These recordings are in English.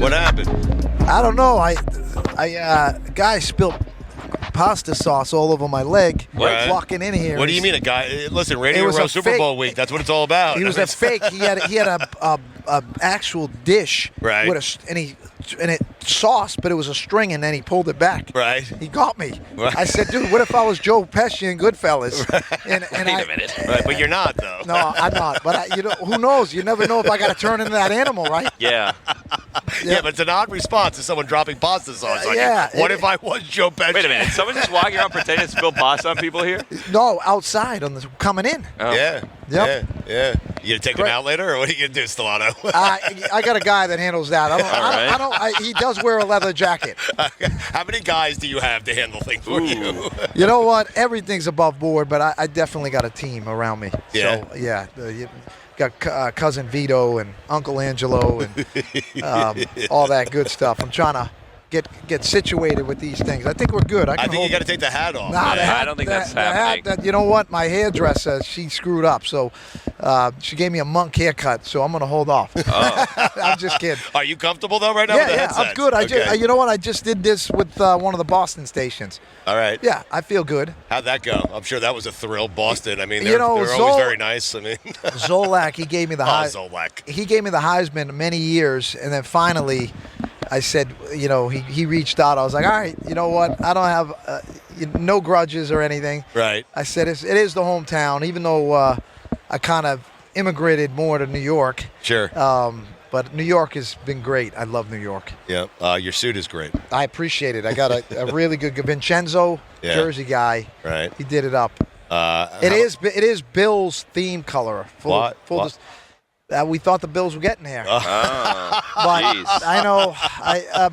What happened? I don't know. Guy spilled pasta sauce all over my leg. What? Walking in here. What do you mean a guy? Listen, Radio Row Super Bowl week. That's what it's all about. He was a fake. He had a actual dish. Right. And it sauce, but it was a string, and then he pulled it back. Right. He got me. Right. I said, dude, what if I was Joe Pesci in Goodfellas? Right. Wait a minute. Right, but you're not, though. No, I'm not. But who knows? You never know if I got to turn into that animal, right? Yeah. Yeah, but it's an odd response to someone dropping pasta sauce on you. What if I was Joe Pesci? Wait a minute. Someone just walking around pretending to spill pasta on people here? No, outside coming in. Oh. Yeah. Yep. Yeah. You gonna take him out later, or what are you gonna do, Stellato? I got a guy that handles that. He does wear a leather jacket. How many guys do you have to handle things for you? You know what? Everything's above board, but I definitely got a team around me. Yeah. So, yeah. You got cousin Vito and Uncle Angelo and all that good stuff. I'm trying to get situated with these things. I think we're good. I think you got to take the hat off. Nah, I don't think that's happening. You know what? My hairdresser, she screwed up, so she gave me a monk haircut, so I'm going to hold off. Oh. I'm just kidding. Are you comfortable, though, right now with the headset? I'm good. Okay. You know what? I just did this with one of the Boston stations. All right. Yeah, I feel good. How'd that go? I'm sure that was a thrill. Boston, I mean, You they're know, always very nice. I mean, Zolak, he gave me the Zolak. He gave me the Heisman many years, and then finally I said, he reached out. I was like, all right, you know what? I don't have no grudges or anything. Right. I said, it is the hometown, even though I kind of immigrated more to New York. Sure. But New York has been great. I love New York. Yeah. Your suit is great. I appreciate it. I got a really good Vincenzo, Jersey guy. Right. He did it up. It is Bill's theme color. What? We thought the Bills were getting here. Oh, but geez. I know.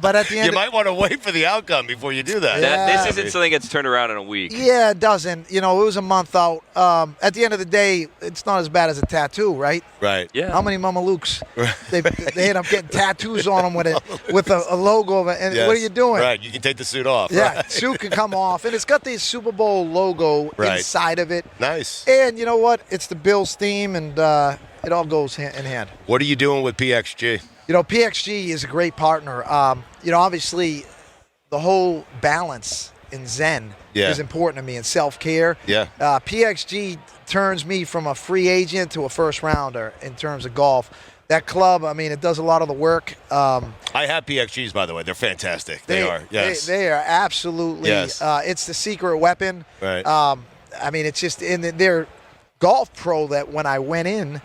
But at the end, you might want to wait for the outcome before you do that. Yeah. This isn't something that gets turned around in a week. Yeah, it doesn't. It was a month out. At the end of the day, it's not as bad as a tattoo, right? Right. Yeah. How many Mama Lukes? They end up getting tattoos on them with a logo of it. And Yes. what are you doing? Right. You can take the suit off. Yeah, Right. suit can come off, and it's got the Super Bowl logo Right. inside of it. Nice. And you know what? It's the Bills theme, and it all goes hand in hand. What are you doing with PXG? PXG is a great partner. Obviously, the whole balance in Zen is important to me, and self-care. Yeah. PXG turns me from a free agent to a first rounder in terms of golf. That club, it does a lot of the work. I have PXGs, by the way. They're fantastic. They are. Yes. They are absolutely. Yes. It's the secret weapon. Right. It's just in their golf pro that when I went in,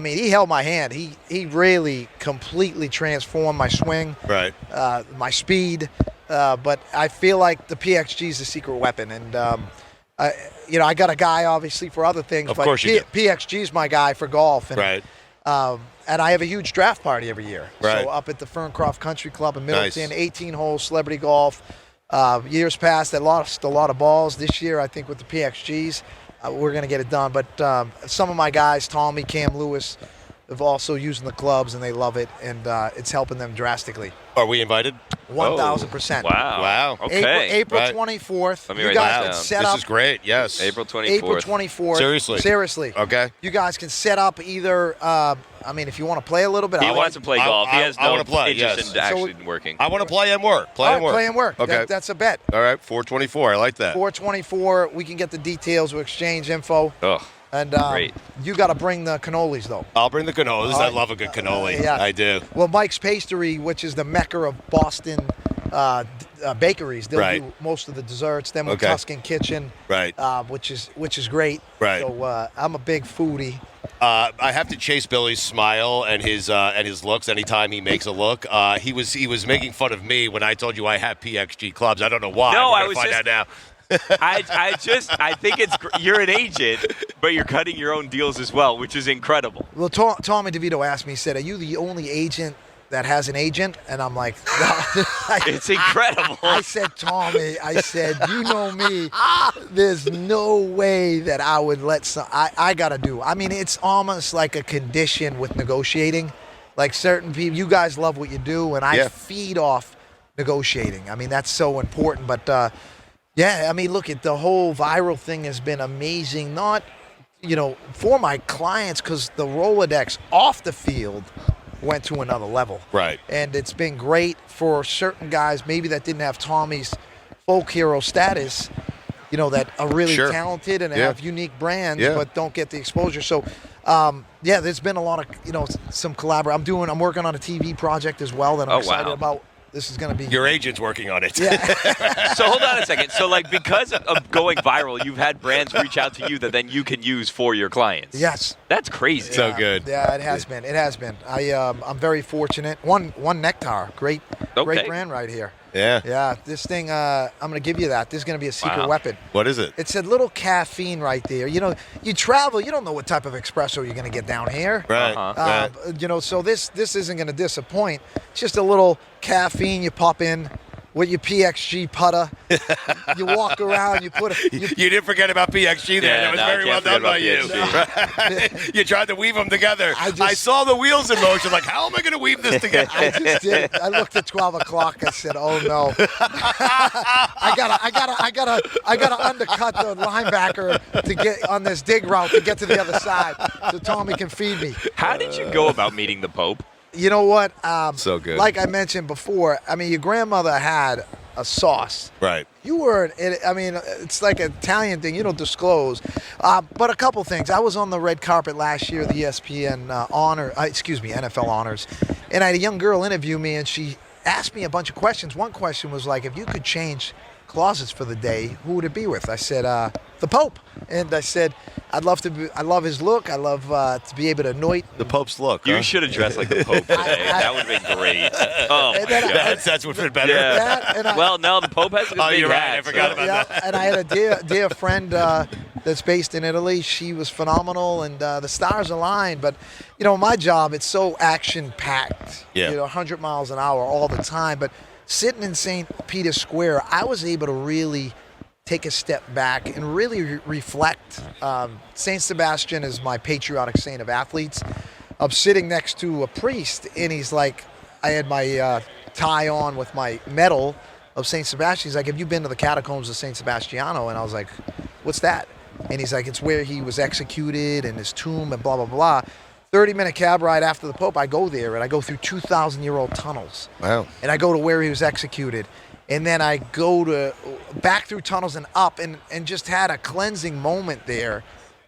he held my hand. He really completely transformed my swing. Right. My speed. But I feel like the PXG is the secret weapon, and I got a guy obviously for other things. Of but course you do. PXG is my guy for golf. And, Right. And I have a huge draft party every year. Right. So up at the Ferncroft Country Club in Middleton, Nice. 18-hole celebrity golf. Years past, I lost a lot of balls. This year, I think with the PXGs, we're going to get it done. But some of my guys, Tommy, Cam Lewis, have also used the clubs, and they love it, and it's helping them drastically. Are we invited? 1,000%. Wow. Okay. April Right. 24th. Let me you write guys that can down. set This up is great. Yes. April 24th. April 24th. Seriously? Seriously. Okay. You guys can set up either, if you want to play a little bit. He wants to play golf. He has I no wanna play, interest yes. in actually working. I want to play and work. Play and work. Play and work. Okay. That's a bet. All right. 424. I like that. 424. We can get the details. We'll exchange info. Oh, And great. You got to bring the cannolis, though. I'll bring the cannolis. All I right. love a good cannoli. Yeah. I do. Well, Mike's Pastry, which is the mecca of Boston bakeries, they'll Right. do most of the desserts. Then with Okay. Tuscan Kitchen, Right. which is great. Right. So I'm a big foodie. I have to chase Billy's smile and his looks anytime he makes a look. He was making fun of me when I told you I have PXG clubs. I don't know why. No, We're I gonna was find just- out now. I think you're an agent, but you're cutting your own deals as well, which is incredible. Well, Tommy DeVito asked me, he said, "Are you the only agent that has an agent?" And I'm like, no. It's incredible. I said, Tommy, you know me. There's no way that I would let I got to do. It's almost like a condition with negotiating. Like certain people, you guys love what you do, and I feed off negotiating. That's so important. But, look, the whole viral thing has been amazing. Not, for my clients, because the Rolodex off the field went to another level. Right. And it's been great for certain guys maybe that didn't have Tommy's folk hero status, that are really talented and have unique brands but don't get the exposure. So, there's been a lot of, some collaboration. I'm working on a TV project as well that I'm excited about. This is going to be... Your agent's working on it. Yeah. So hold on a second. So because of going viral, you've had brands reach out to you that then you can use for your clients. Yes. That's crazy. So good. Yeah, it has been. It has been. I'm very fortunate. One Nectar, great brand right here. Yeah. Yeah, this thing, I'm going to give you that. This is going to be a secret weapon. What is it? It's a little caffeine right there. You travel, you don't know what type of espresso you're going to get down here. Right. Right. So this isn't going to disappoint. It's just a little caffeine you pop in with your PXG putter. You walk around, you put it. You didn't forget about PXG there. That was very well done by you. You tried to weave them together. I saw the wheels in motion. Like, how am I going to weave this together? I just did. I looked at 12 o'clock. I said, "Oh no, I gotta undercut the linebacker to get on this dig route to get to the other side, so Tommy can feed me." How did you go about meeting the Pope? You know what? So good. Like I mentioned before, your grandmother had a sauce. Right. You were, it's like an Italian thing. You don't disclose. But a couple things. I was on the red carpet last year, the ESPN NFL honors, and I had a young girl interview me, and she asked me a bunch of questions. One question was like, if you could change closets for the day, who would it be with? I said, the Pope. And I said, I love his look. I love to be able to anoint. The Pope's look. You should have dressed like the Pope today. That would have been great. Oh, my God. That's what fit better. Yeah. Well, no, the Pope has a big you're hat. right. I forgot about that. And I had a dear friend that's based in Italy. She was phenomenal, and the stars aligned. But, my job, it's so action-packed. Yeah. 100 miles an hour all the time. But sitting in St. Peter's Square, I was able to really take a step back and really reflect. Saint Sebastian is my patriotic saint of athletes. I'm sitting next to a priest, and he's like, I had my tie on with my medal of Saint Sebastian. He's like, have you been to the catacombs of Saint Sebastiano? And I was like, what's that? And he's like, it's where he was executed and his tomb and blah, blah, blah. 30-minute cab ride after the Pope, I go there, and I go through 2,000-year-old tunnels. Wow. And I go to where he was executed. And then I go back through tunnels and up and just had a cleansing moment there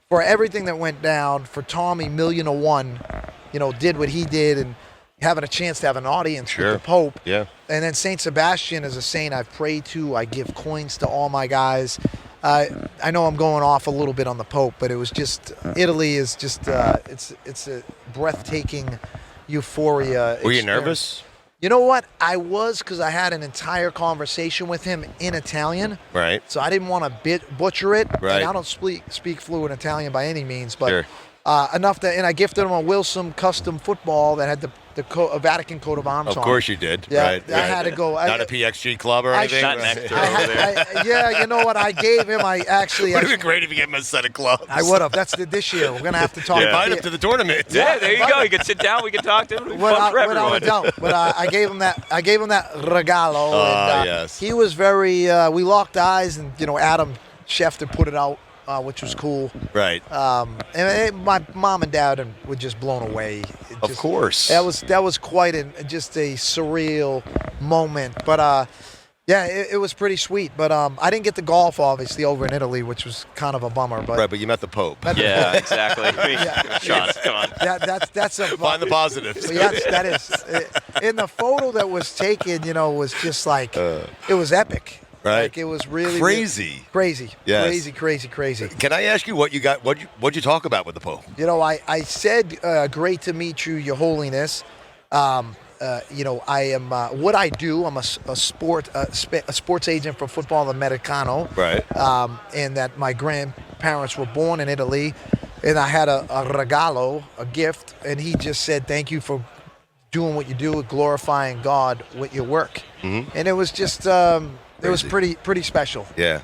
for everything that went down, for Tommy, 1,000,001, did what he did, and having a chance to have an audience with the Pope. Yeah. And then St. Sebastian is a saint I've prayed to. I give coins to all my guys. I know I'm going off a little bit on the Pope, but it was just, Italy is just, it's a breathtaking euphoria. Were you nervous? You know what? I was, because I had an entire conversation with him in Italian. Right. So I didn't want to butcher it. Right. And I don't speak fluent Italian by any means, but Sure. enough that, and I gifted him a Wilson custom football that had the Vatican coat of arms on. Of course you did. Yeah, Right. I had to go. Not a PXG club or anything? Not next to over there. Yeah, you know what? I gave him, Would have been great if you gave him a set of clubs. I would have. That's this year. We're going to have to talk. Invite him to the tournament. Yeah, there you go. You can sit down. We can talk to him. It'll be fun for everyone. Without a doubt. But I gave him that regalo. And, yes. He was very. We locked eyes, and Adam Schefter put it out, which was cool. Right. And my mom and dad were just blown away. Of course. That was quite just a surreal moment. But yeah, it was pretty sweet. But I didn't get to golf, obviously, over in Italy, which was kind of a bummer. But Right, but you met the Pope. Yeah, exactly. Sean, come on. That's a Find the positives. Yes, that is. In the photo that was taken, was just like it was epic. Right. Like it was really Crazy. Crazy. Yes. Crazy. Can I ask you what you got? What'd you talk about with the Pope? I said, great to meet you, Your Holiness. I am what I do. I'm a sports agent for Football Americano. Right. And that my grandparents were born in Italy, and I had a regalo, a gift, and he just said, thank you for doing what you do, glorifying God with your work. Mm-hmm. And it was just. It was pretty special. Yeah,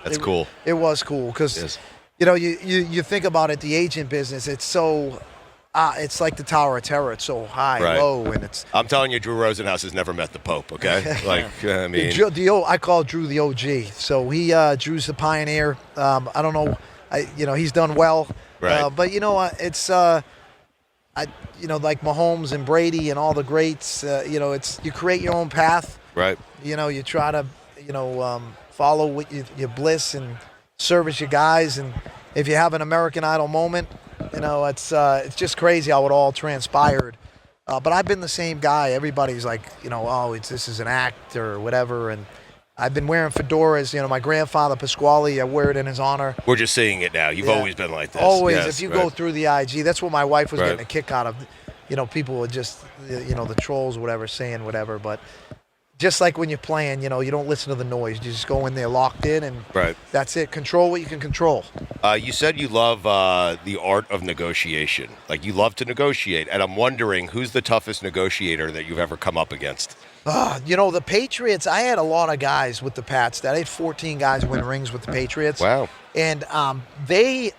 that's cool. It was cool because, you think about it, the agent business, it's so, it's like the Tower of Terror. It's so high, low, and it's. I'm telling you, Drew Rosenhaus has never met the Pope. Okay, I call Drew the OG. So Drew's the pioneer. I don't know, he's done well. Right. But it's. like Mahomes and Brady and all the greats, it's you create your own path. Right. You try to, follow what your bliss and service your guys. And if you have an American Idol moment, it's just crazy how it all transpired. But I've been the same guy. Everybody's like, this is an act or whatever. And I've been wearing fedoras. My grandfather, Pasquale, I wear it in his honor. We're just seeing it now. You've always been like this. Always. Yes, If you go through the IG, that's what my wife was getting a kick out of. People would just, the trolls or whatever, saying whatever. But just like when you're playing, you don't listen to the noise. You just go in there locked in, and that's it. Control what you can control. You said you love the art of negotiation. Like, you love to negotiate. And I'm wondering, who's the toughest negotiator that you've ever come up against? The Patriots, I had a lot of guys with the Pats. I had 14 guys win rings with the Patriots. Wow. And they,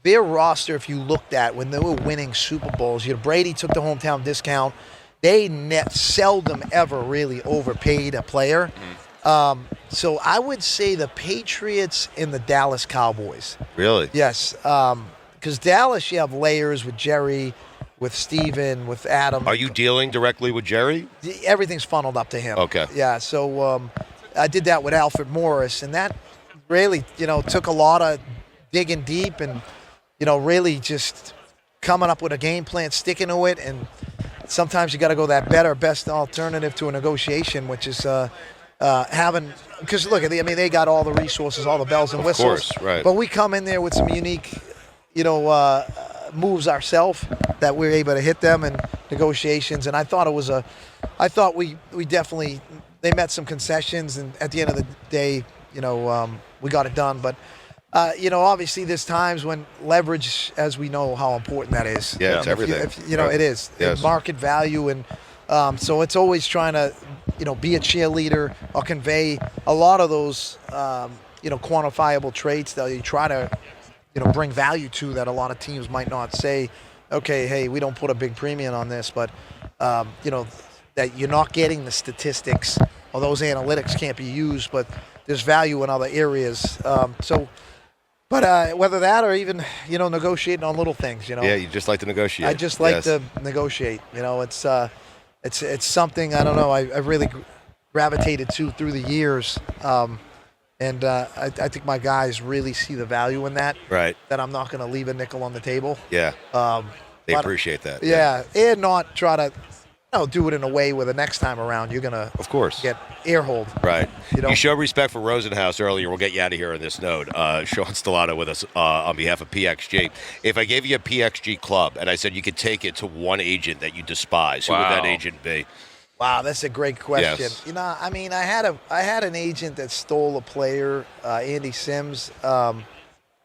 their roster, if you looked at when they were winning Super Bowls, Brady took the hometown discount. They seldom ever really overpaid a player. So I would say the Patriots and the Dallas Cowboys. Really? Yes. Because Dallas, you have layers with Jerry, with Steven, with Adam. Are you dealing directly with Jerry? Everything's funneled up to him. Okay. Yeah, so I did that with Alfred Morris, and that really, took a lot of digging deep and, really just coming up with a game plan, sticking to it, and sometimes you got to go that best alternative to a negotiation, which is having – because, look, they got all the resources, all the bells and whistles. Of course, right. But we come in there with some unique, moves ourselves that we were able to hit them in negotiations. And I thought we definitely – they met some concessions, and at the end of the day, we got it done. But obviously there's times when leverage, as we know how important that is. Yeah, it's everything. It is. Yes. Market value. And so it's always trying to, be a cheerleader or convey a lot of those, quantifiable traits that you try to, bring value to that a lot of teams might not say, okay, hey, we don't put a big premium on this, but, that you're not getting the statistics or those analytics can't be used, but there's value in other areas. But whether that or even, negotiating on little things, Yeah, you just like to negotiate. I just like to negotiate. It's something, I don't know, I've really gravitated to through the years. And I think my guys really see the value in that. Right. That I'm not going to leave a nickel on the table. Yeah. They appreciate that. Yeah. And not try to do it in a way where the next time around you're going to, of course, get air-holed. Right. You show respect for Rosenhaus earlier. We'll get you out of here on this note. Sean Stellato with us on behalf of PXG. If I gave you a PXG club and I said you could take it to one agent that you despise, who would that agent be? Wow, that's a great question. Yes. I had an agent that stole a player, Andy Sims.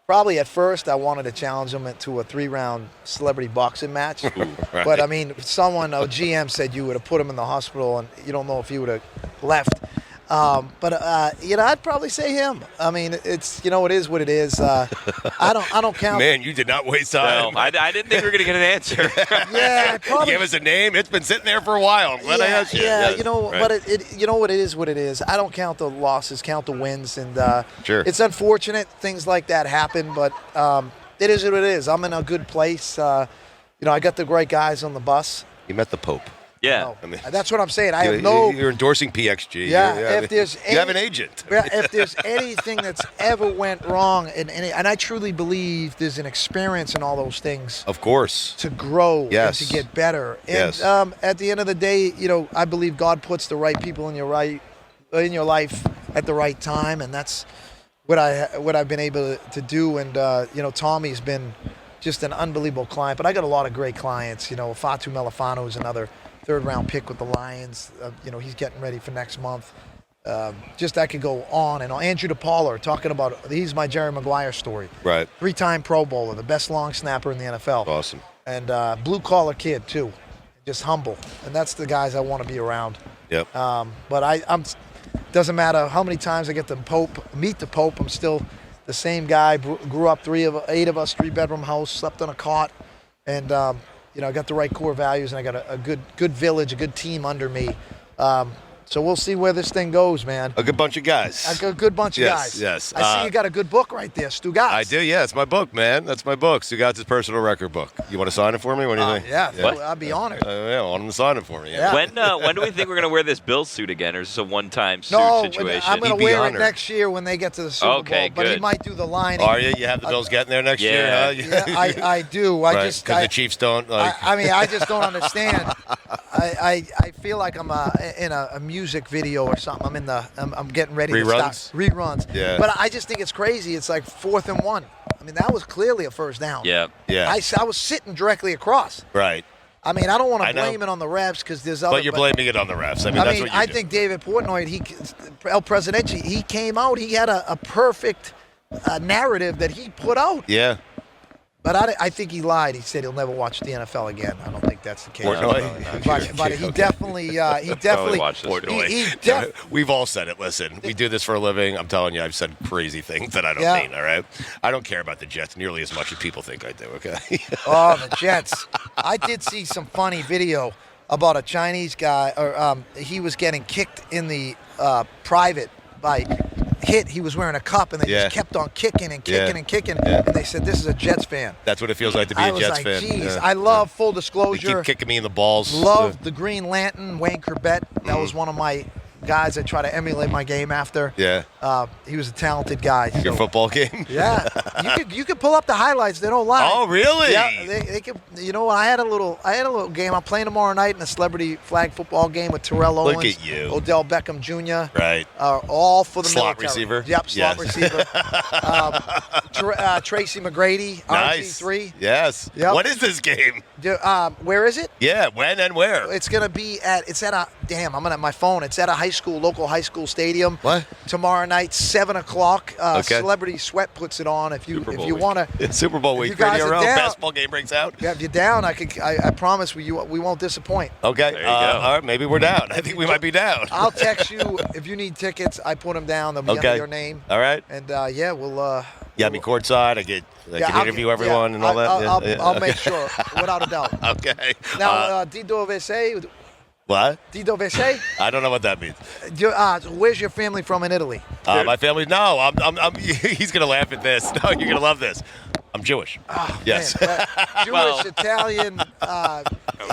Probably at first I wanted to challenge him to a 3-round celebrity boxing match. Right. But, a GM said you would have put him in the hospital and you don't know if he would have left. I'd probably say him. It's, it is what it is. I don't count. Man, you did not waste time. No, I didn't think we were going to get an answer. Yeah, probably. You gave us a name. It's been sitting there for a while. I'm glad I asked you. Yeah, right. But it is what it is. I don't count the losses, count the wins. And sure. It's unfortunate things like that happen, but it is what it is. I'm in a good place. I got the right guys on the bus. You met the Pope. Yeah. That's what I'm saying. You're endorsing PXG. Yeah. You have an agent. If there's anything that's ever went wrong, and I truly believe there's an experience in all those things. Of course. To grow and to get better. And yes. At the end of the day, I believe God puts the right people in your life at the right time, and that's what I've been able to do. And Tommy's been just an unbelievable client. But I got a lot of great clients. Fatu Melifano is another 3rd-round pick with the Lions. He's getting ready for next month. I could go on and on. Andrew DePauler talking about, he's my Jerry Maguire story. Right. 3-time Pro Bowler, the best long snapper in the NFL. Awesome. And blue-collar kid, too. Just humble. And that's the guys I want to be around. Yep. But I'm doesn't matter how many times I get meet the Pope, I'm still the same guy. Grew up 8 of us, 3-bedroom house, slept on a cot. And, I got the right core values, and I got a good village, a good team under me. So we'll see where this thing goes, man. A good bunch of guys. A good bunch of Yes, guys. yes. I see you got a good book right there, Stugotz. I do, yeah. It's my book, man. That's my book. Stugotz's personal record book. You want to sign it for me? What do you think? Yeah, I'd be honored. Yeah, I want him to sign it for me. Yeah. When do we think we're gonna wear this Bill suit again, or is this a one-time suit No, situation? I'm going He'd to be wear honored. it next year when they get to the Super Okay, Bowl. But he good. might do the lining. Are you? You have the Bills getting there next year? Yeah. Huh? Yeah, I do. Because the Chiefs don't. I just don't understand. I feel like I'm in a music video or something. I'm getting ready to Reruns? start reruns. Yeah. But I just think it's crazy. It's like 4th and 1. I mean, that was clearly a first down. Yeah. Yeah. I was sitting directly across. Right. I mean, I don't want I to know. blame it on the refs because there's other. But you're blaming it on the refs. I mean, that's what you I do. think David Portnoy, El Presidente, he came out. He had a perfect narrative that he put out. Yeah. But I think he lied. He said he'll never watch the NFL again. I don't think that's the case. Portnoy? But he definitely watch this. Portnoy. We've all said it. Listen, we do this for a living. I'm telling you, I've said crazy things that I don't mean, all right? I don't care about the Jets nearly as much as people think I do, okay? Oh, the Jets. I did see some funny video about a Chinese guy, or he was getting kicked in the private by hit. He was wearing a cup, and they just kept on kicking and kicking and kicking. And they said, this is a Jets fan. That's what it feels like to be a Jets fan. Geez, Yeah. I love full They disclosure. keep kicking me in the balls. Love the Green Lantern, Wayne Corbett. That was one of my guys I try to emulate my game after. Yeah. He was a talented guy. Your so- football game? Yeah, you could pull up the highlights. They don't lie. Oh, really? Yeah, they could. You know what? I had a little game. I'm playing tomorrow night in a celebrity flag football game with Terrell Look Owens, at you. Odell Beckham Jr. Right. All for the Slot military. receiver? Yep, slot Yes. receiver. Tracy McGrady, Nice. RG3. Yes. Yep. What is this game? Where is it? Yeah, when and where? It's gonna be at I'm gonna have my phone. It's at a local high school stadium. What? Tomorrow night, 7:00. Okay. Celebrity Sweat puts it on. If you Super Bowl week. want to, It's Super Bowl week. you guys Radio are Row. down- Basketball game breaks out. if you're down, I promise we won't disappoint. Okay. There you go. All right, maybe we're down. I think we might be down. I'll text you if you need tickets. I put them down. They'll be under your name. All right. And we'll. You have me courtside. I can I'll interview everyone and all that. I'll make sure, without a doubt. Okay. Now, Dido Vese, what? I don't know what that means. where's your family from in Italy? My family. No, I'm. He's gonna laugh at this. No, you're gonna love this. I'm Jewish. Oh, Yes. man. Jewish, Well- Italian,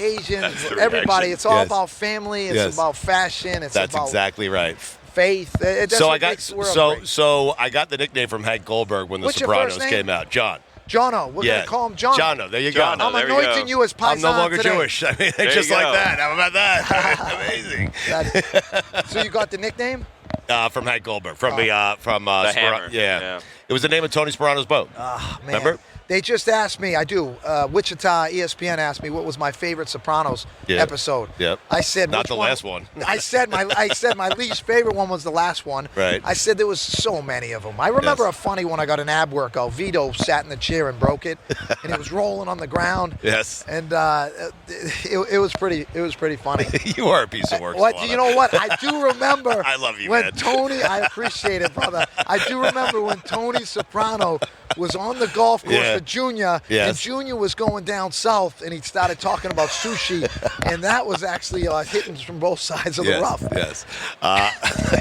Asian, That's the everybody. reaction. It's all Yes. about family. It's Yes. about fashion. It's That's about exactly right. faith. That's So what I got makes the world great. so I got the nickname from Hank Goldberg when The What's your Sopranos first name? came out. John. Jono. We're Yeah. going to call him Jono. Jono. There you Jono. go. I'm There we anointing go. you as Paisan I'm no longer today. Jewish. I mean, There just you like go. that. How about that? Amazing. So you got the nickname? From Hank Goldberg, from the The Hammer. Yeah. Yeah. It was the name of Tony Sperano's boat. Man. Remember? They just asked me, I do. Wichita ESPN asked me what was my favorite Sopranos episode. Yep. I said Not which the last one. I said my least favorite one was the last one. Right. I said there was so many of them. I remember Yes. a funny one. I got an ab workout. Vito sat in the chair and broke it, and it was rolling on the ground. Yes. And it was pretty funny. You are a piece of work. What? Solana. You know what? I do remember. I love you, when man. Tony. I appreciate it, brother. I do remember when Tony Soprano was on the golf course Yeah. with Junior, Yes. and Junior was going down south, and he started talking about sushi, and that was actually hitting from both sides of the rough. Yes.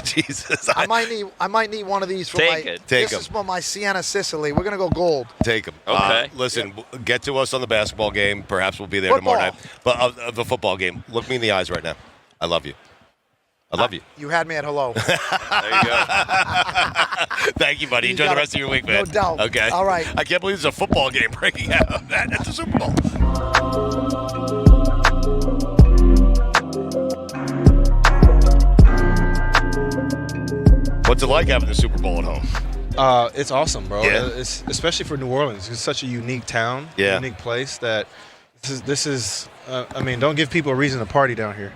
Jesus. I might need one of these for Take my. it. Take this 'em. is for my Sienna Sicily. We're gonna go gold. Take them. Okay. Listen, get to us on the basketball game. Perhaps we'll be there Football. tomorrow night. But of the football game, look me in the eyes right now. I love you. I love you. You had me at hello. There you go. Thank you, buddy. You Enjoy the got it. rest of your week, man. No doubt. Okay. All right. I can't believe there's a football game breaking out at the Super Bowl. What's it like having the Super Bowl at home? It's awesome, bro. Yeah. It's especially for New Orleans. It's such a unique town, Yeah. unique place that this is. I mean, don't give people a reason to party down here.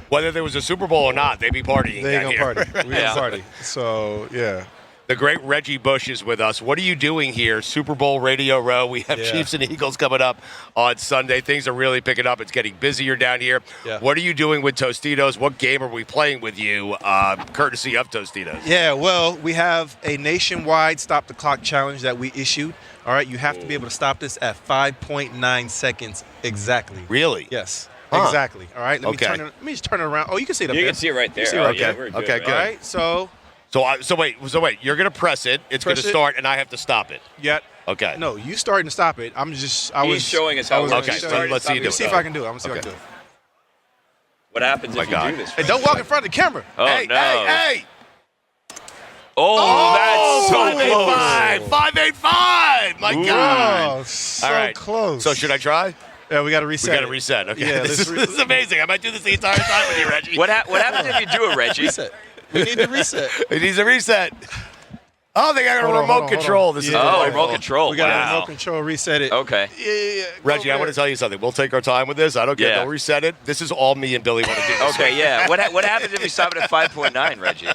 Whether there was a Super Bowl or not, they be partying They down ain't here. gonna party. We Yeah. gonna party. So yeah. The great Reggie Bush is with us. What are you doing here? Super Bowl Radio Row. We have Yeah. Chiefs and Eagles coming up on Sunday. Things are really picking up. It's getting busier down here. Yeah. What are you doing with Tostitos? What game are we playing with you, courtesy of Tostitos? Yeah, well, we have a nationwide stop the clock challenge that we issued. All right, you have to be able to stop this at 5.9 seconds exactly. Really? Yes. Exactly. All right. Okay. Let me just turn it around. Oh, you can see it up You there. can see it right there. see it Oh, right yeah, there. we're good. Okay, right? good. All right. So So wait. You're gonna press it. It's Press gonna it. start, and I have to stop it. yeah. Okay. No, you starting to stop it. He's showing us how I was it Okay, works. so let's see you do Let's see it. if I can do it. I'm gonna see if I Okay. can do it. What happens my if you God. do this? Hey, don't walk in front of the camera. Oh, hey, no. hey! Oh, that's so close. 585. My God. Oh, so All right. close. So should I try? Yeah, we got to We reset. got to reset. Okay. Yeah, this is amazing. I might do this the entire time with you, Reggie. What happens if you do it, Reggie? Reset. We need to reset. It needs a reset. Oh, they got a Hold on, remote hold on, control. hold on. This is Yeah. Oh, delightful. remote control. We got Wow. a remote control. Reset it. Okay. Yeah. Reggie, I want to tell you something. We'll take our time with this. I don't care. Yeah. Don't reset it. This is all me and Billy want to do. This Okay, week. yeah. What happens if you stop it at 5.9, Reggie?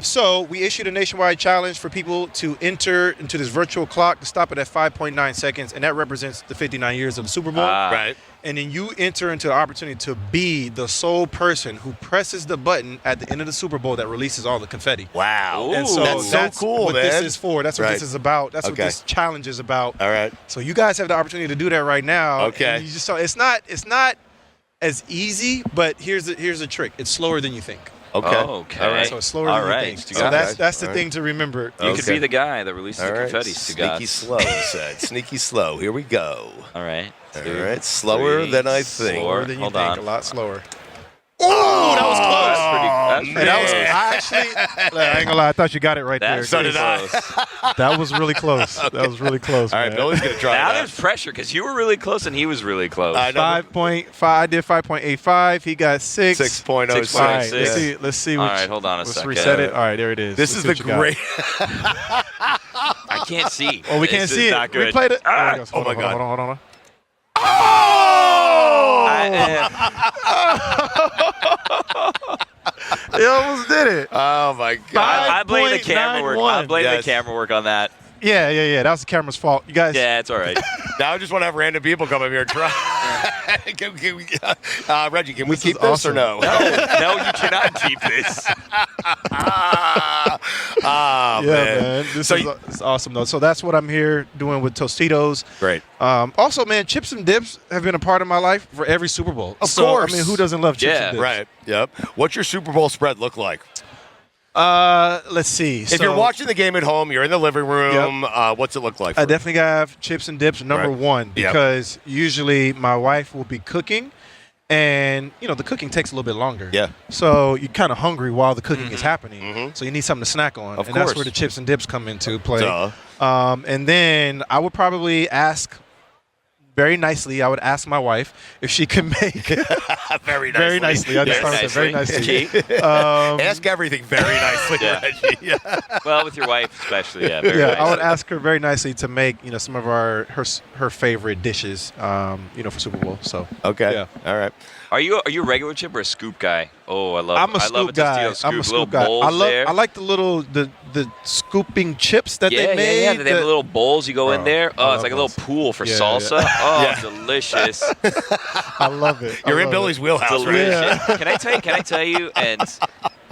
So we issued a nationwide challenge for people to enter into this virtual clock to stop it at 5.9 seconds, and that represents the 59 years of the Super Bowl. Right. And then you enter into the opportunity to be the sole person who presses the button at the end of the Super Bowl that releases all the confetti. Wow. And so that's so cool, what man. this is for. That's what Right. this is about. That's what Okay. this challenge is about. All right. So you guys have the opportunity to do that right now. Okay. And you just saw it's not as easy, but here's the trick. It's slower than you think. Okay. Okay. All right. So it's slower All than right. you think. Stugotz. So that's the All right. thing to remember. You Okay. could be the guy that releases All the right. confetti. Sneaky Stugotz. slow, he said. Sneaky slow. Here we go. All right. All 2, right. Slower 3, than I think. Slower. Slower than you Hold think. on. A lot slower. Oh, that was That's pretty. And that was, Man. I actually, I ain't gonna lie, I thought you got it right That's So there. did I. close. That was really close. That was really close. All right, man. Billy's gonna try Now that. there's pressure because you were really close and he was really close. I know. 5.5. I did 5.85. He got 6. 6.06. All right, 6.06. let's see. Let's see. All Which, right, hold on a let's second. reset it. All right, there it is. This Let's is see the what you got. great. I can't see. Oh, we This can't is see it. Not good. Replay it. Ah! There it goes. Oh, my God. Hold on. He almost did it. Oh my God. I blame the camera work. I 5.91. blame Yes. the camera work on that. Yeah. That was the camera's fault. You guys. Yeah, it's all right. Now I just want to have random people come up here and try. can we, Reggie, can we This keep is this or awesome. no? No, you cannot keep this. Ah, Yeah, man. This So is it's awesome though. So that's what I'm here doing with Tostitos. Great. Also, man, chips and dips have been a part of my life for every Super Bowl. Of So, course. I mean, who doesn't love chips Yeah. and dips? Right. Yep. What's your Super Bowl spread look like? Let's see. If you're watching the game at home, you're in the living room. Yep. What's it look like? I for you? definitely have chips and dips number Right. one Yep. because usually my wife will be cooking, and the cooking takes a little bit longer. Yeah. So you're kind of hungry while the cooking is happening. Mhm. So you need something to snack on, Of and that's course. where the chips and dips come into play. Duh. And then I would probably ask. Very nicely, I would ask my wife if she could make Very nicely. very nicely. I just Yes. started with very nicely. Key. Ask everything very nicely, Yeah. Reggie. Yeah. Well, with your wife especially, yeah. Very Yeah, nice. I would ask her very nicely to make some of her favorite dishes, for Super Bowl. So Okay. Yeah. All right. Are you a regular chip or a scoop guy? Oh, I love. I'm a I love scoop guy. Tostito scoop. I'm a Little scoop guy. bowls there. I like the little the scooping chips that they made. Yeah. They have the little bowls you go in Bro, there. I Oh, it's love like a those. little pool for Yeah, salsa. yeah. Oh, Yeah. delicious. I love it. I You're in love Billy's it. wheelhouse, right? Delicious. Can I tell you? And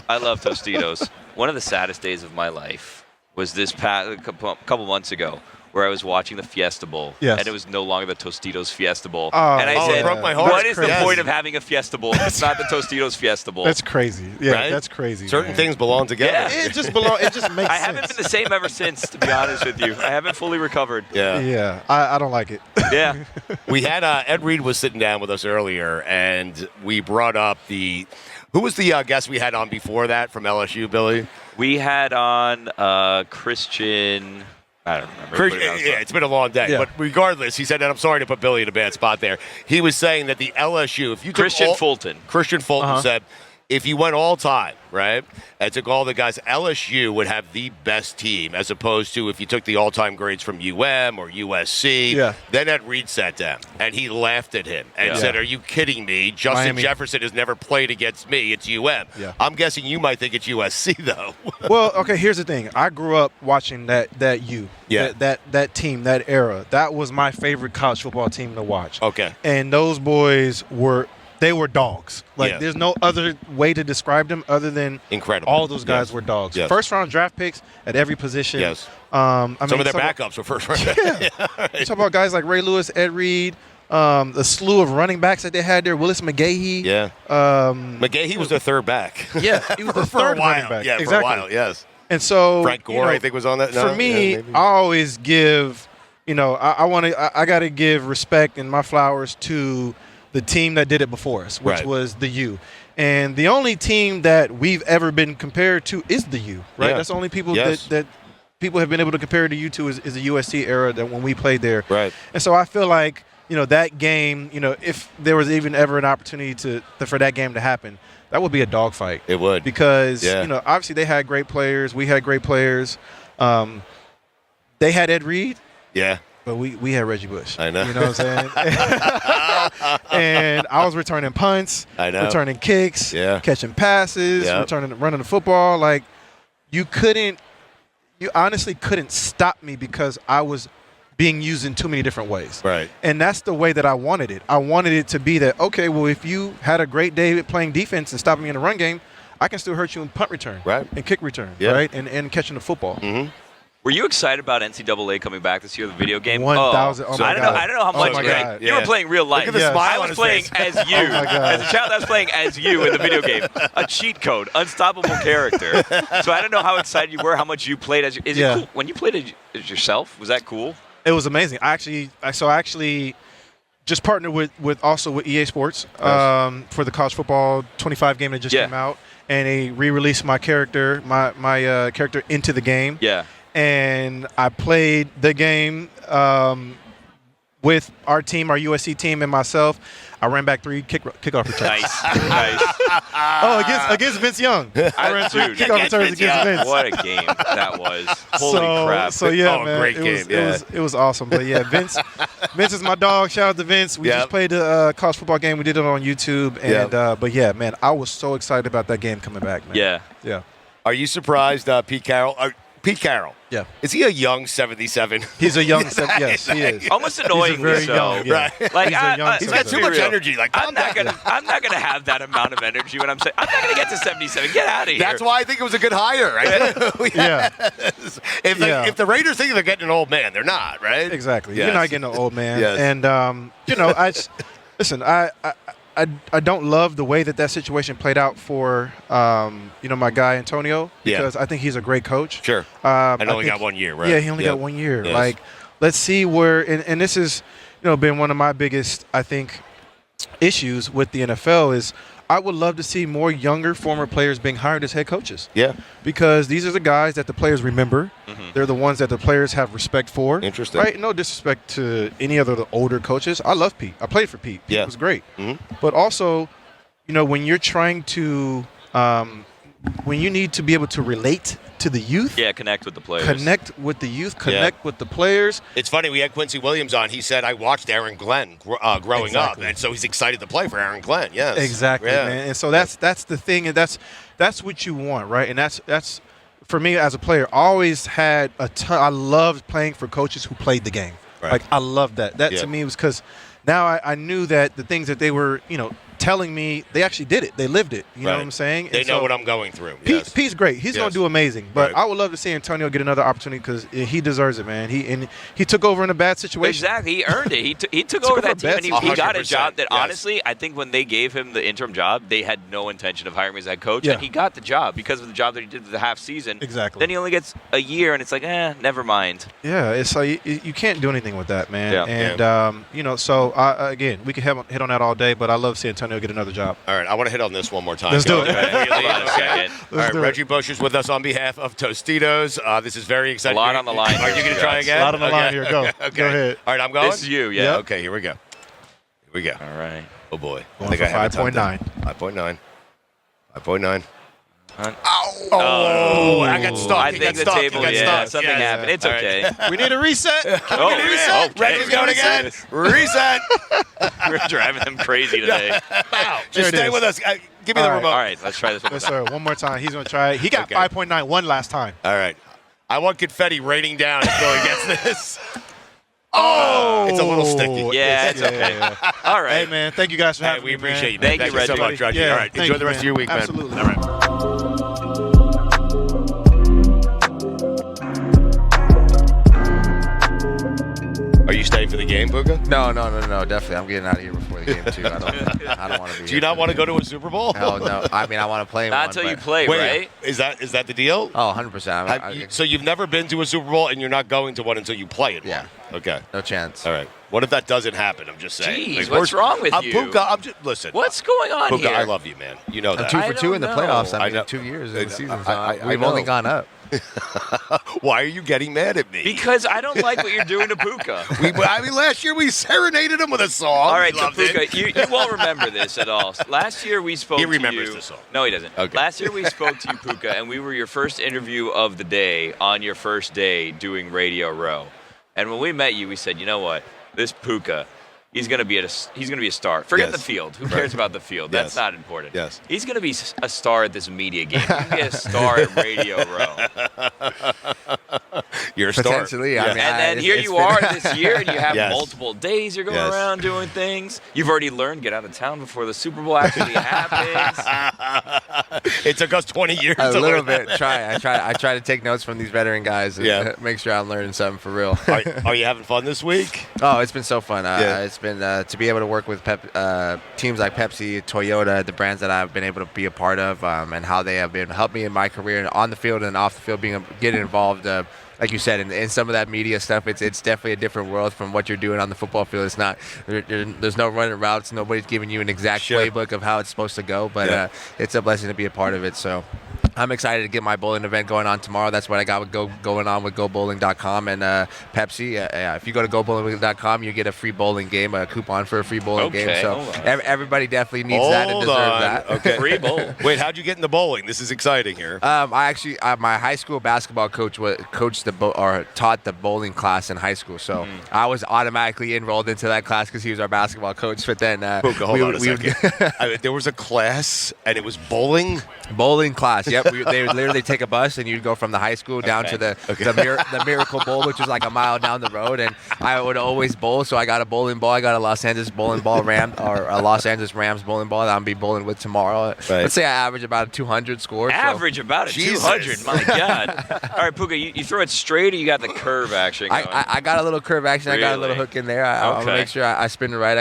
I love Tostitos. One of the saddest days of my life was this past couple months ago, where I was watching the Fiesta Bowl, Yes. and it was no longer the Tostitos Fiesta Bowl. Oh, and I oh, it said, broke my heart. what is the Yes. point of having a Fiesta Bowl if it's not the Tostitos Fiesta Bowl? That's crazy. Yeah, Right? that's crazy. Certain man. things belong together. Yeah. It just It just makes I sense. haven't been the same ever since, to be honest with you. I haven't fully recovered. Yeah. Yeah, I don't like it. Yeah. We had Ed Reed was sitting down with us earlier, and we brought up who was the guest we had on before that from LSU, Billy? We had on Christian. I don't remember. Put it on the Yeah, spot. it's been a long day. Yeah. But regardless, he said, and I'm sorry to put Billy in a bad spot there. He was saying that the LSU, if you took Christian Fulton. Christian Fulton Uh-huh. said, if you went all time, right, and took all the guys, LSU would have the best team as opposed to if you took the all-time grades from UM or USC. Yeah. Then Ed Reed sat down, and he laughed at him and Yeah. said, are you kidding me? Justin Miami. Jefferson has never played against me. It's UM. Yeah. I'm guessing you might think it's USC, though. Well, okay, here's the thing. I grew up watching that Yeah. that team, that era. That was my favorite college football team to watch. Okay. And those boys were dogs. Like Yeah. there's no other way to describe them other than Incredible. all those guys Yes. were dogs. Yes. First round draft picks at every position. Yes. I mean, Some of their some backups were first round. You talk about guys like Ray Lewis, Ed Reed, the slew of running backs that they had there. Willis McGahee. Yeah. McGahee was their third back. Yeah, he was the for a third running while. back. Yeah, exactly. for a while. Yes. And so Frank Gore, I think, was on that. No? For me, Yeah, maybe. I always give, I got to give respect and my flowers to the team that did it before us, which Right. was the U. And the only team that we've ever been compared to is the U, right? Yeah. That's the only people Yes. that people have been able to compare to U to is the USC era that when we played there. Right. And so I feel like, that game, if there was even ever an opportunity for that game to happen, that would be a dogfight. It would. Because, Yeah. obviously they had great players. We had great players. They had Ed Reed. Yeah. But we had Reggie Bush. I know. You know what I'm saying? And I was returning punts, I know. returning kicks, Yeah. catching passes, Yep. running the football. Like, you honestly couldn't stop me because I was being used in too many different ways. Right. And that's the way that I wanted it. I wanted it to be that, okay, well, if you had a great day at playing defense and stopping me in the run game, I can still hurt you in punt return, Right. and kick return, Yeah. right, and catching the football. Mm-hmm. Were you excited about NCAA coming back this year, the video game? 1,000. Oh, my I don't know. God. I don't know how Oh, much. my God. You were Yeah. playing real life. Look at the Yes. smile I on was his playing face. as you. Oh, my God. As a child, I was playing as you in the video game. A cheat code, unstoppable character. So I don't know how excited you were, how much you played as. Is Yeah. it cool when you played as yourself? Was that cool? It was amazing. I actually just partnered with EA Sports for the college football 25 game that just Yeah. came out, and they re-released my character, my character into the game. Yeah. And I played the game with our team, our USC team, and myself. I ran back 3 kickoff returns. Nice. Nice. Oh, against Vince Young. I ran 3 Dude, kickoff returns Vince against Young. Vince. What a game that was. Holy crap. So yeah, Oh, man, great game, yeah. It was awesome. But yeah, Vince is my dog. Shout out to Vince. We Yep. just played the college football game. We did it on YouTube, and Yep. but yeah, man, I was so excited about that game coming back, man. Yeah. yeah, Are you surprised, Pete Carroll? Pete Carroll. yeah. Is he a young 77? He's a young, yes, he is. Almost annoyingly very so. young, yeah. Right. Like He's a young He's got let's too be much real. energy. Like, I'm not gonna have that amount of energy when I'm saying I'm not gonna get to 77. Get out of here. That's why I think it was a good hire. Right? Yeah, If the Raiders think they're getting an old man, they're not, right? exactly. Yes. You're not getting an old man, Yes. and listen. I don't love the way that situation played out for my guy Antonio, Yeah. because I think he's a great coach. Sure. I And only think- got 1 year, right? Yeah, he only Yep. got 1 year. Yes. Like, let's see where, and this is, been one of my biggest, I think, issues with the NFL is I would love to see more younger former players being hired as head coaches, Yeah. because these are the guys that the players remember. They're the ones that the players have respect for. Interesting. Right? No disrespect to any other the older coaches. I love Pete. I played for Pete. Pete Yeah. was great. Mhm. But also, when you're trying to, when you need to be able to relate to the youth, Yeah, connect with the players. connect with the youth, connect with the players. It's funny, we had Quincy Williams on. He said, I watched Aaron Glenn growing up, Exactly. and so he's excited to play for Aaron Glenn. Yes. Exactly, Yeah. man. And so that's the thing, and that's what you want, right? And that's for me as a player. I always had a ton. I loved playing for coaches who played the game. Right. Like, I loved that. That Yeah. to me was because now I knew that the things that they were, telling me, they actually did it. They lived it. You know Right. what I'm saying? They And know so what I'm going through. Pete's great. He's going Yes. to do amazing. But Right. I would love to see Antonio get another opportunity because he deserves it, man. He took over in a bad situation. Exactly, he earned it. He took Took over over that team, and he 100%, got a job that yes. honestly, I think when they gave him the interim job, they had no intention of hiring him as head coach, Yeah. and he got the job because of the job that he did the half season. Exactly. Then he only gets a year, and it's like, never mind. Yeah, it's like you can't do anything with that, man. Yeah. And so again, we could hit on that all day, but I love seeing Antonio get another job. All right, I want to hit on this one more time. Let's do it. Before you leave, Hold on a okay? second. All right, do it. Reggie Bush is with us on behalf of Tostitos. This is very exciting. A lot on the line Are you here, going to try Stugotz. again? A lot on the line here. Go. Okay. Go ahead. All right, I'm going? This is you, yeah. Yep. Okay, here we go. Here we go. All right. Oh, boy. Going I think for I have it timed 5.9. down. 5.9. 5.9. Hun- Oh, I got stuck. I He think got the stuck. table, He got yeah, stuck. something Yes. happened. It's All right. okay. We need a reset. Oh, Reset. okay. Reggie's going again. Reset. We're driving them crazy today. Wow. There Just it stay is. with us. Give me the All right. remote. All right, let's try this one more Yes, time. sir. One more time. He's going to try it. He got Okay. 5.9 one last time. All right. I want confetti raining down until he gets this. Oh, it's a little sticky. Yeah, it's okay. All right. Hey, man. Thank you guys for Hey, having we me, appreciate you. Thank you, so Reggie. much, Reggie. Yeah, All right. thank Enjoy you, the rest man. of your week, man. Absolutely. All right. Are you staying for the game? Puka? No, definitely. I'm getting out of here before the game too. I don't want to be. Do you not want to go to a Super Bowl? Hell no. I mean, I want to play in Not one. until you but- play, Wait, right? is that the deal? Oh, 100%. So you've never been to a Super Bowl and you're not going to one until you play it? Yeah. Okay. No chance. All right. What if that doesn't happen? I'm just saying. Jeez, what's wrong with you? Puka, listen. What's going on Puka, here? I love you, man. You know I'm that. 2 I for 2 in the don't know. playoffs. I I mean, know. 2 years in the season. I We've know. only gone up. Why are you getting mad at me? Because I don't like what you're doing to Puka. Last year we serenaded him with a song. All right, He so loved it. Puka, you won't remember this at all. Last year we spoke He to remembers you. the song. No, he doesn't. Okay. Last year we spoke to you, Puka, and we were your first interview of the day on your first day doing Radio Row. And when we met you, we said, you know what? This Puka, he's gonna be a star. Forget Yes. the field. Who cares about the field? That's Yes. not important. Yes. He's gonna be a star at this media game. He can be a star at Radio Row. You're a star. Potentially, I mean, And then it's- here it's you been- are this year, and you have Yes. multiple days you're going Yes. around doing things. You've already learned get out of town before the Super Bowl actually happens. It took us 20 years A to little learn bit. that. I try to take notes from these veteran guys and Yeah. make sure I'm learning something for real. Are you having fun this week? Oh, it's been so fun. Yeah. It's been to be able to work with teams like Pepsi, Toyota, the brands that I've been able to be a part of, and how they have been helped me in my career and on the field and off the field, getting involved. Like you said, in some of that media stuff, it's definitely a different world from what you're doing on the football field. It's not there's no running routes. Nobody's giving you an exact Sure. playbook of how it's supposed to go. But Yeah. it's a blessing to be a part of it. So I'm excited to get my bowling event going on tomorrow. That's what I got going on with GoBowling.com and Pepsi. If you go to GoBowling.com, you get a free bowling game, a coupon for a free bowling game. Okay, So hold on. everybody definitely needs that and Hold deserves on. that. Okay. Free bowl. Wait, how'd you get into bowling? This is exciting here. I actually, my high school basketball coach coached taught the bowling class in high school, so I was automatically enrolled into that class because he was our basketball coach. But then Puka, hold on a second. I mean, there was a class, and it was bowling. Bowling class. Yep, they would literally take a bus, and you'd go from the high school down to the Miracle Bowl, which was like a mile down the road. And I would always bowl, so I got a bowling ball. I got a Los Angeles bowling ball or a Los Angeles Rams bowling ball that I'm gonna be bowling with tomorrow. Right. Let's say I average about a 200 score. so- Average about a Jesus. 200. My God. All right, Puka, you throw it straight or you got the curve action going? I got a little curve action. I got a little Really? hook in there. I'm Okay. gonna make sure I spin it right.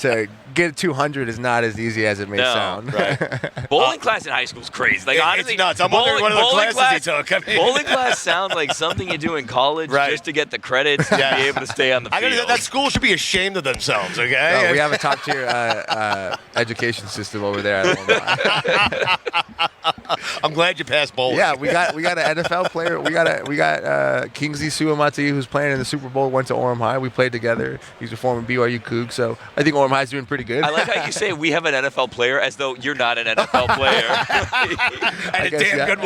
To get 200 is not as easy as it may No, sound. Right. Bowling class in high school is crazy. Like, It's honestly, nuts. I'm wondering what other bowling classes he took. I mean- Bowling class sounds like something you do in college Right. just to get the credits to Yeah. be able to stay on the I field. gotta, that school should be ashamed of themselves, okay? No, we have a top tier education system over there at Omaha. I'm glad you passed bowling. Yeah, we got an NFL player. We got Kingsley Suamati, who's playing in the Super Bowl. Went to Orem High. We played together. He's a former BYU Coug, so I think Orem High's doing pretty good. I like how you say we have an NFL player as though you're not an NFL player. And a guess, damn yeah. good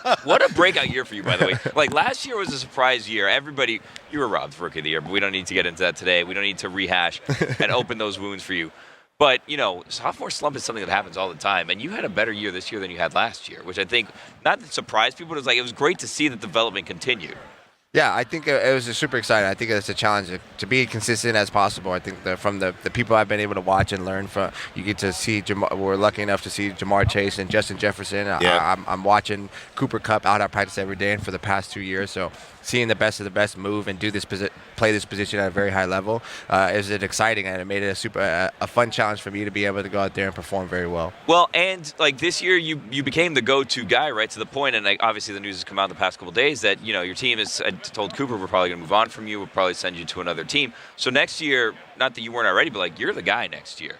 one. What a breakout year for you, by the way. Like, last year was a surprise year. Everybody, you were robbed for Rookie of the Year, but we don't need to get into that today. We don't need to rehash and open those wounds for you. But, sophomore slump is something that happens all the time. And you had a better year this year than you had last year, which I think, not that surprised people, but it was great to see that development continued. Yeah, I think it was super exciting. I think it's a challenge to be consistent as possible. I think from the people I've been able to watch and learn from, you get to see we're lucky enough to see Jamar Chase and Justin Jefferson. Yeah. I'm watching Cooper Kupp out at practice every day and for the past 2 years. So seeing the best of the best move and play this position at a very high level is exciting, and it made it a fun challenge for me to be able to go out there and perform very well. Well, and like this year, you became the go-to guy, right, to the point, and like, obviously the news has come out in the past couple of days that your team has told Cooper we're probably going to move on from you. We'll probably send you to another team. So next year, not that you weren't already, but like you're the guy next year.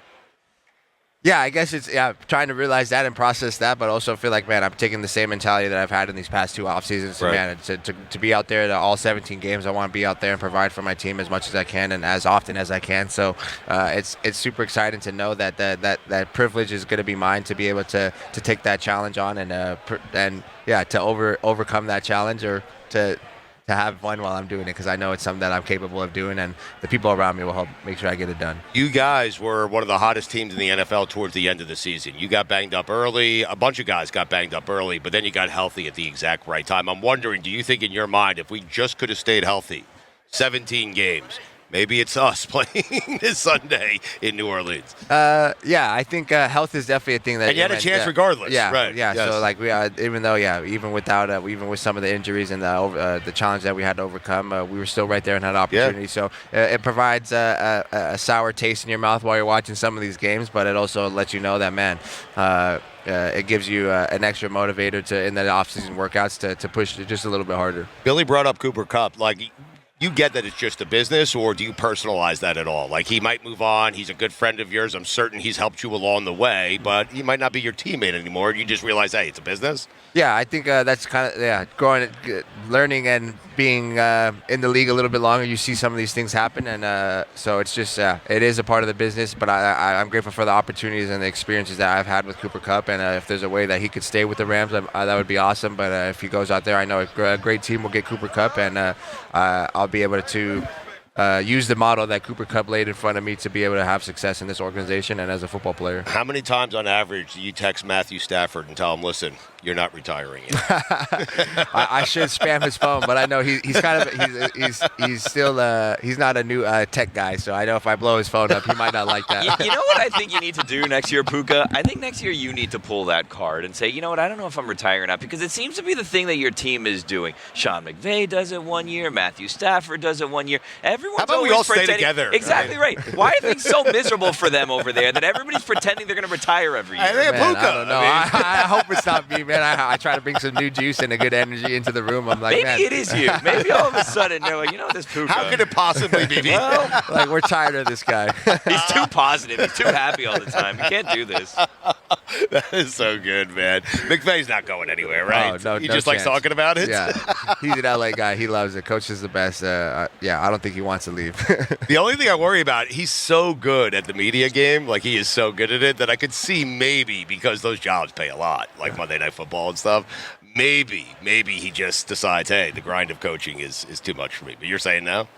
Yeah, I guess it's trying to realize that and process that, but also feel like, man, I'm taking the same mentality that I've had in these past 2 off seasons. So, Right. man, to be out there to all 17 games, I want to be out there and provide for my team as much as I can and as often as I can. So it's super exciting to know that that privilege is going to be mine to be able to take that challenge on and to overcome that challenge or to have fun while I'm doing it, because I know it's something that I'm capable of doing, and the people around me will help make sure I get it done. You guys were one of the hottest teams in the NFL towards the end of the season. You got banged up early. A bunch of guys got banged up early, but then you got healthy at the exact right time. I'm wondering, do you think in your mind, if we just could have stayed healthy, 17 games, Maybe it's us playing this Sunday in New Orleans. Yeah, I think health is definitely a thing that. And you had a chance regardless. Yeah, right. Yeah. Yes. So like even without even with some of the injuries and the challenge that we had to overcome, we were still right there and had opportunity. So it provides a sour taste in your mouth while you're watching some of these games, but it also lets you know that it gives you an extra motivator in the off-season workouts to push it just a little bit harder. Billy brought up Cooper Kupp. Like, you get that it's just a business, or do you personalize that at all? Like, he might move on. He's a good friend of yours. I'm certain he's helped you along the way, but he might not be your teammate anymore. You just realize, hey, it's a business? Yeah, I think that's kind of, learning and being in the league a little bit longer, you see some of these things happen. And so it's just, it is a part of the business, but I'm grateful for the opportunities and the experiences that I've had with Cooper Kupp. And if there's a way that he could stay with the Rams, that would be awesome. But if he goes out there, I know a great team will get Cooper Kupp, and I'll be able to use the model that Cooper Kupp laid in front of me to be able to have success in this organization and as a football player. How many times on average do you text Matthew Stafford and tell him, listen, you're not retiring yet? I should spam his phone, but I know he's kind of he's still he's not a new tech guy, so I know if I blow his phone up, he might not like that. You know what I think you need to do next year, Puka? I think next year you need to pull that card and say, you know what, I don't know if I'm retiring or not, because it seems to be the thing that your team is doing. Sean McVay does it one year, Matthew Stafford does it one year. Everyone's How about we always all stay pretending- together? Exactly right. Why are things so miserable for them over there that everybody's pretending they're going to retire every year? Hey, Man, Puka. I don't know. I hope it's not me, man. I try to bring some new juice and a good energy into the room. I'm like, Maybe man, it is you. Maybe all of a sudden they're like, you know, this Puka. How could it possibly be me? Well, like we're tired of this guy. he's too positive. He's too happy all the time. You can't do this. That is so good, man. McVay's not going anywhere, right? Oh, no, he no just likes chance. talking about it? Yeah, he's an LA guy. He loves it. Coach is the best. Yeah, I don't think he wants to leave. The only thing I worry about, he's so good at the media game, like he is so good at it, that I could see maybe, because those jobs pay a lot, like Monday Night Football and stuff, maybe he just decides, hey, the grind of coaching is too much for me. But you're saying no?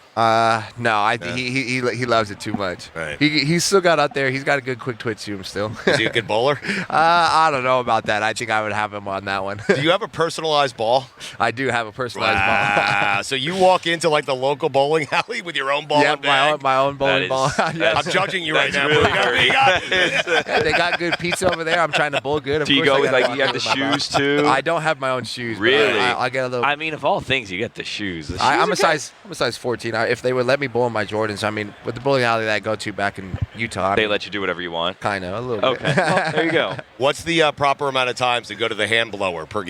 No, he loves it too much. Right. He's still got out there. He's got a good quick twitch to him still. Is he a good bowler? I don't know about that. I think I would have him on that one. Do you have a personalized ball? I do have a personalized Wow. So you walk into like the local bowling alley with your own ball ball. Yeah, and bag? my own bowling ball. that's- I'm judging you right That's now. really Puka. very You got Yeah, they got good pizza over there. I'm trying to bowl good. Of Do you course go I with gotta like walk you have in the with my ball. shoes too? I don't have my own shoes. but Really? I'll get a little. I mean, of all things, you get the shoes. The shoes I'm are a size 14. If they would let me bowl in my Jordans, I mean, with the bowling alley that I go to back in Utah, They let you do whatever you want. kind of a little Okay, bit. well, there you go. What's the proper amount of times to go to the hand blower per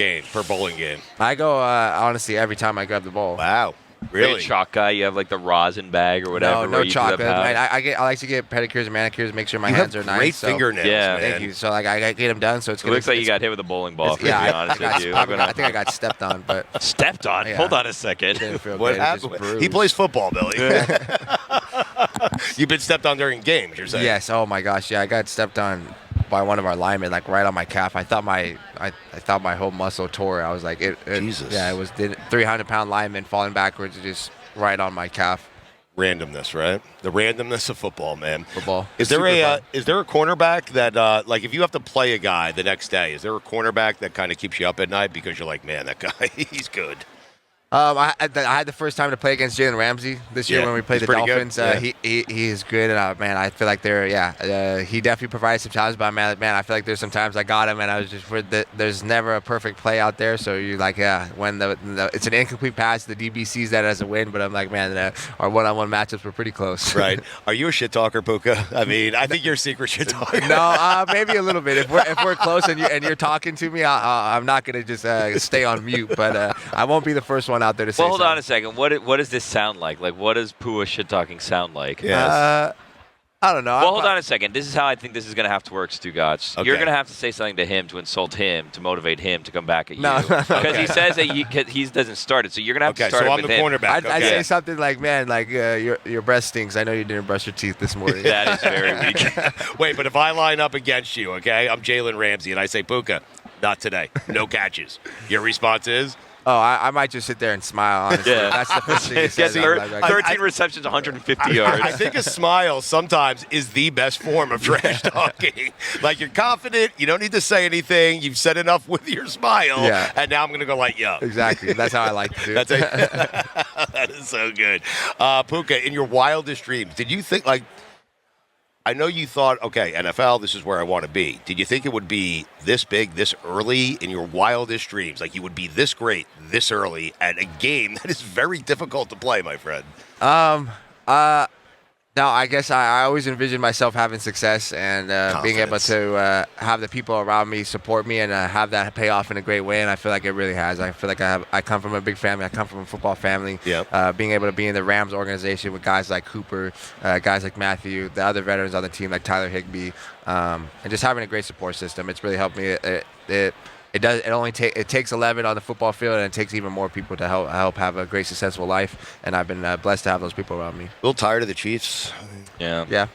bowling game? I go honestly every time I grab the ball. Wow. Are you a Really? chalk guy? You have like the rosin bag or whatever. No where you do the chocolate. powder? I like to get pedicures and manicures, make sure my You hands have are nice. great so- fingernails, Yeah. man. Thank you. So like I get them done. So it's It looks like you got hit with a bowling ball. To be honest with you, I think I got stepped on, but stepped on. Yeah. Hold on a second. didn't feel What good. It just happened? He bruised. plays football, Billy. You've been stepped on during games, you're saying? Yes. Oh my gosh. Yeah, I got stepped on by one of our linemen, like right on my calf. I thought my whole muscle tore. I was like, Jesus. Yeah, it was 300-pound lineman falling backwards, just right on my calf. Randomness, right? The randomness of football, man. Football. Is there Super a fun. is there a cornerback that like if you have to play a guy the next day, is there a cornerback that kind of keeps you up at night because you're like, man, that guy, he's good. I had the first time to play against Jalen Ramsey this year Yeah, when we played he's the pretty good. Dolphins. He is good, and man, I feel like he definitely provides some times. But man, I feel like there's some times I got him, and I was just there's never a perfect play out there. So you're like, when it's an incomplete pass, the DB sees that as a win. But I'm like, man, our one-on-one matchups were pretty close. Right. Are you a shit talker, Puka? I mean, I think you're a secret shit talker. No, maybe a little bit. If we're close and you're talking to me, I'm not gonna just stay on mute. But I won't be the first one out there to say. Well, hold on something. a second. What does this sound like? Like, what does Pua shit talking sound like? Yes. I don't know. Well, hold on a second. This is how I think this is going to have to work, Stugotz. Okay. You're going to have to say something to him to insult him, to motivate him to come back at you. No. Because he says that he doesn't start it. So you're going to have Okay, to start so it I'm with the him. cornerback. I'd Okay. say something like, man, like your breath stinks. I know you didn't brush your teeth this morning. That is very weak. Wait, but if I line up against you, okay, I'm Jalen Ramsey, and I say, Puka, not today. No catches. Your response is? Oh, I might just sit there and smile, honestly. Yeah. That's the first thing he He's got says. 13 receptions, 150 yards. I think a smile sometimes is the best form of trash talking. Like, you're confident, you don't need to say anything, you've said enough with your smile, Yeah. and now I'm going to go light you up. Exactly. That's how I like to do it. That is so good. Puka, in your wildest dreams, did you think, like, I know you thought, okay, NFL, this is where I want to be. Did you think it would be this big, this early in your wildest dreams? Like, you would be this great, this early at a game that is very difficult to play, my friend. No, I guess I always envisioned myself having success and being able to have the people around me support me and have that pay off in a great way. And I feel like it really has. I feel like I come from a big family. I come from a football family. Yep. Being able to be in the Rams organization with guys like Cooper, guys like Matthew, the other veterans on the team like Tyler Higbee, and just having a great support system. It's really helped me. It takes 11 on the football field, and it takes even more people to help have a great, successful life. And I've been blessed to have those people around me. A little tired of the Chiefs? Yeah. Yeah.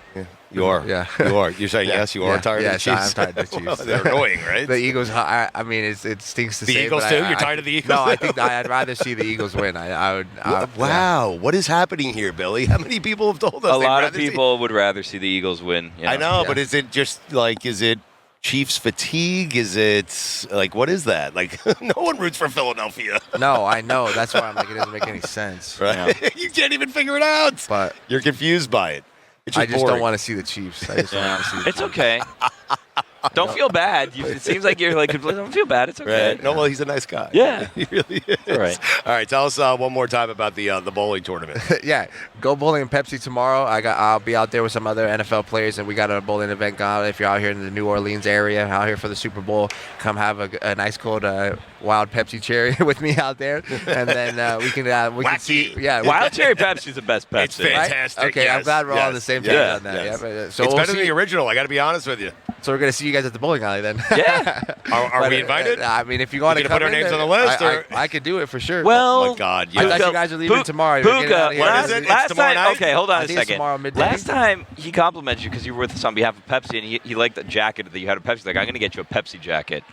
You are. Yeah. You are. You're saying yes, you are tired of the Yes, Chiefs? I'm tired of the Chiefs. Well, they're annoying, right? The Eagles, I mean, it stinks to The say. Eagles but too? You're tired of the Eagles? No, I think I'd rather see the Eagles win. I would. Wow. What is happening here, Billy? How many people have told us A they'd lot of rather see- people would rather see the Eagles win. Yeah. I know, Yeah. but is it just like, is it Chiefs fatigue? Is it like, what is that? Like, no one roots for Philadelphia, No, I know. That's why I'm like, it doesn't make any sense. right? You can't even figure it out. But You're confused by it. It's I just boring. don't want to see the Chiefs. I just don't want to see the It's Chiefs. okay. Don't feel bad. It seems like you're like, don't feel bad. It's okay. Right? No, well, he's a nice guy. Yeah. He really is. All right. All right, tell us one more time about the bowling tournament. Yeah, go bowling in Pepsi tomorrow. I'll be out there with some other NFL players, and we got a bowling event going. If you're out here in the New Orleans area, out here for the Super Bowl, come have a nice cold wild Pepsi cherry with me out there, and then we can see. Yeah, Wild Cherry Pepsi's the best Pepsi. It's fantastic. Okay, I'm yes, glad we're all on yes, the same page yes, on that. yes. Yeah, It's we'll better than see- the original. I got to be honest with you. So we're gonna see you guys at the bowling alley then. Yeah. Are But, we invited? I mean, if you want You to gonna come put our in, names on the list, or- I could do it for sure. Well, Oh my God! I Yeah. thought you guys were leaving tomorrow. You were getting out Puka, of here. What is it? It's last tomorrow time. night? Okay, hold on I a think it's second. tomorrow midday. Last time he complimented you because you were with us on behalf of Pepsi, and he liked the jacket that you had a Pepsi. He's like, I'm going to get you a Pepsi jacket.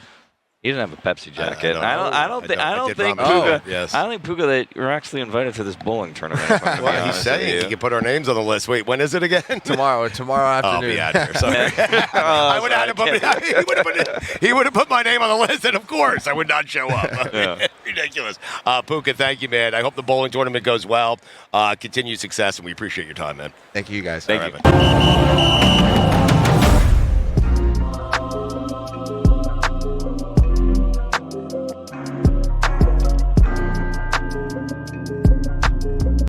He doesn't have a Pepsi jacket. don't know. I don't think I did Puka. promise you. Yes. I don't think Puka that you're actually invited to this bowling tournament. if I'm gonna be Well, he's honest with saying you. he can put our names on the list. Wait, when is it again? tomorrow I'll afternoon. be out here. Sorry. Oh, I would have sorry, had to put. He would have put my name on the list, and of course, I would not show up. Yeah. Ridiculous. Puka, thank you, man. I hope the bowling tournament goes well. Continued success, and we appreciate your time, man. Thank you guys. Thank All you. right, man.